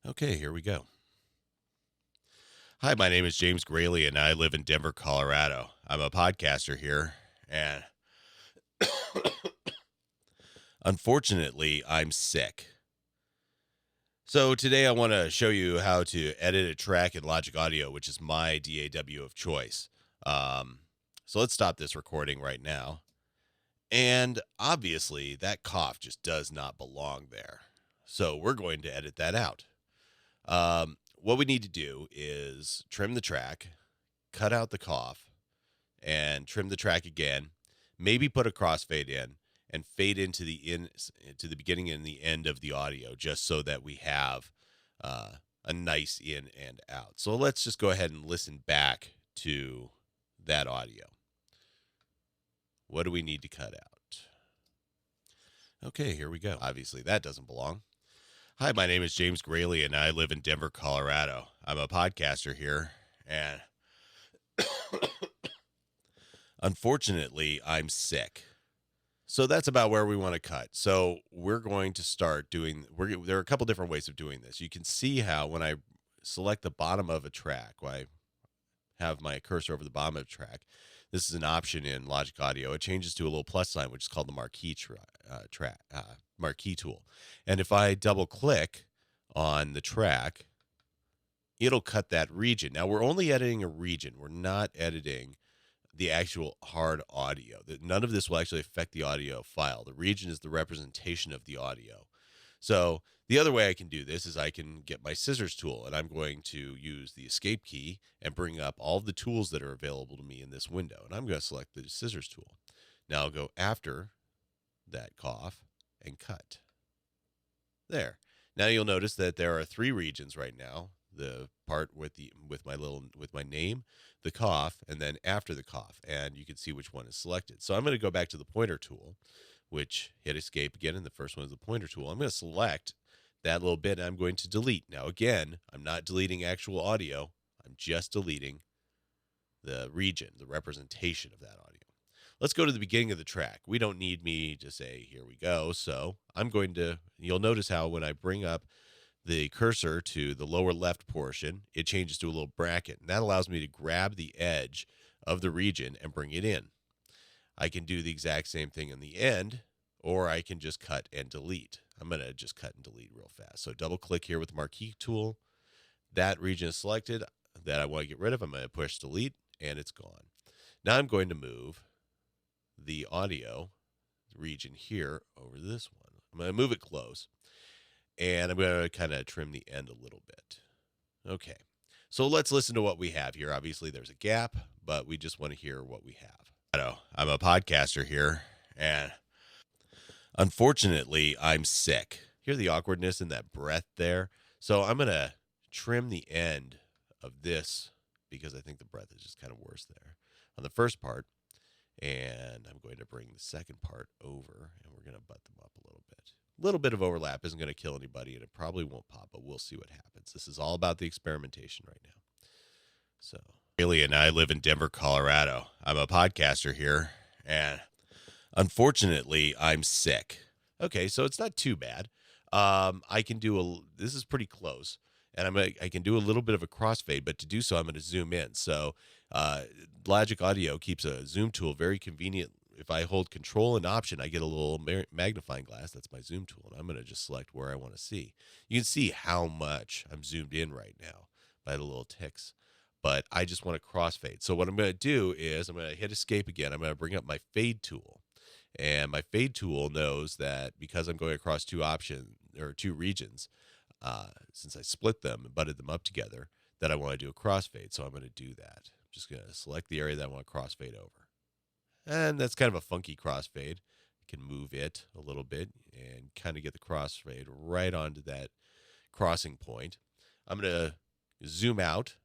Okay, here we go. Hi, my name is James Graley, and I live in Denver, Colorado. I'm a podcaster here, and unfortunately, I'm sick. So today I want to show you how to edit a track in Logic Audio, which is my DAW of choice. Um, so let's stop this recording right now. And obviously, that cough just does not belong there. So we're going to edit that out. What we need to do is trim the track, cut out the cough, and trim the track again. Maybe put a crossfade in and fade into the beginning and the end of the audio, just so that we have a nice in and out. So let's just go ahead and listen back to that audio. What do we need to cut out? Okay, here we go. Obviously, that doesn't belong. Hi, my name is James Graley, and I live in Denver, Colorado. I'm a podcaster here, and unfortunately, I'm sick. So that's about where we want to cut. So we're going to start doing, there are a couple different ways of doing this. You can see how when I select the bottom of a track, when I have my cursor over the bottom of the track, this is an option in Logic Audio. It changes to a little plus sign, which is called the marquee tool. And if I double click on the track, it'll cut that region. Now we're only editing a region. We're not editing the actual hard audio. None of this will actually affect the audio file. The region is the representation of the audio. So the other way I can do this is I can get my scissors tool, and I'm going to use the escape key and bring up all of the tools that are available to me in this window. And I'm going to select the scissors tool. Now I'll go after that cough and cut. There. Now you'll notice that there are three regions right now. The part with my name, the cough, and then after the cough, and you can see which one is selected. So I'm going to go back to the pointer tool, which hit escape again, and the first one is the pointer tool. I'm going to select that little bit, and I'm going to delete. Now again, I'm not deleting actual audio. I'm just deleting the region, the representation of that audio. Let's go to the beginning of the track. We don't need me to say, here we go. So I'm going to, you'll notice how when I bring up the cursor to the lower left portion, it changes to a little bracket. And that allows me to grab the edge of the region and bring it in. I can do the exact same thing in the end, or I can just cut and delete. I'm going to just cut and delete real fast. So double click here with the marquee tool. That region is selected that I want to get rid of. I'm going to push delete, and it's gone. Now I'm going to move the audio region here over this one. I'm going to move it close. And I'm going to kind of trim the end a little bit. Okay, so let's listen to what we have here. Obviously, there's a gap, but we just want to hear what we have. I'm a podcaster here, and unfortunately, I'm sick. Hear the awkwardness in that breath there? So I'm going to trim the end of this because I think the breath is just kind of worse there on the first part. And I'm going to bring the second part over, and we're going to butt them up a little bit. A little bit of overlap isn't going to kill anybody, and it probably won't pop, but we'll see what happens. This is all about the experimentation right now. So, Haley and I live in Denver, Colorado. I'm a podcaster here, and unfortunately, I'm sick. Okay, so it's not too bad. I can do this is pretty close, and I can do a little bit of a crossfade, but to do so, I'm going to zoom in. So, Logic Audio keeps a zoom tool very convenient. If I hold Control and Option, I get a little magnifying glass. That's my zoom tool, and I'm going to just select where I want to see. You can see how much I'm zoomed in right now by the little ticks, but I just want to crossfade. So what I'm going to do is I'm going to hit Escape again. I'm going to bring up my Fade tool, and my Fade tool knows that because I'm going across two regions, since I split them and butted them up together, that I want to do a crossfade. So I'm going to do that. I'm just going to select the area that I want to crossfade over. And that's kind of a funky crossfade. I can move it a little bit and kind of get the crossfade right onto that crossing point. I'm going to zoom out,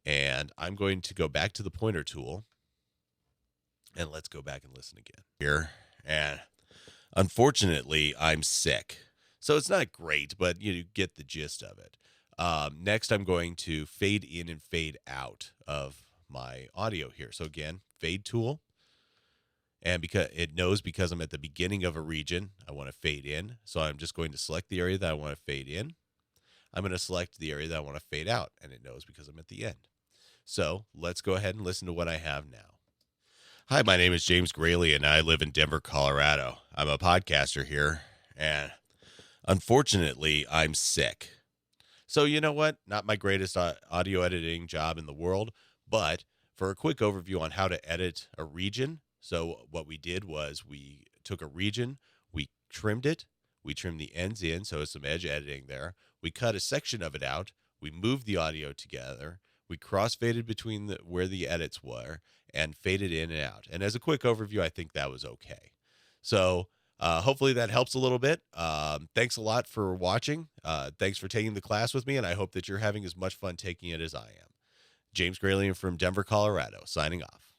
and I'm going to go back to the pointer tool. And let's go back and listen again here. And unfortunately, I'm sick. So it's not great, but you get the gist of it. Next, I'm going to fade in and fade out of my audio here. So again, Fade tool. And because I'm at the beginning of a region, I want to fade in. So I'm just going to select the area that I want to fade in. I'm going to select the area that I want to fade out, and it knows because I'm at the end. So let's go ahead and listen to what I have now. Hi, my name is James Graley, and I live in Denver, Colorado. I'm a podcaster here, and unfortunately, I'm sick. So you know what? Not my greatest audio editing job in the world, but for a quick overview on how to edit a region. So what we did was we took a region, we trimmed it, we trimmed the ends in, so some edge editing there. We cut a section of it out, we moved the audio together, we crossfaded between where the edits were, and faded in and out. And as a quick overview, I think that was okay. So hopefully that helps a little bit. Thanks a lot for watching. Thanks for taking the class with me, and I hope that you're having as much fun taking it as I am. James Graley from Denver, Colorado, signing off.